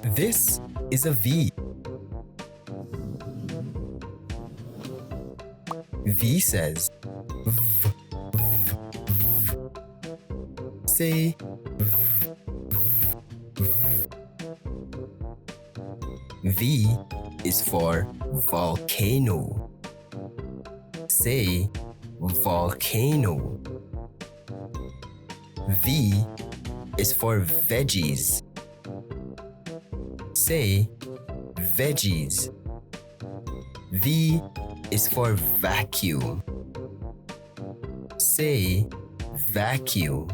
This is a V. V says v, v, v. Say v, v, v. V is for volcano. Say volcano. V is for veggies. Say veggies. V is for vacuum. Say vacuum.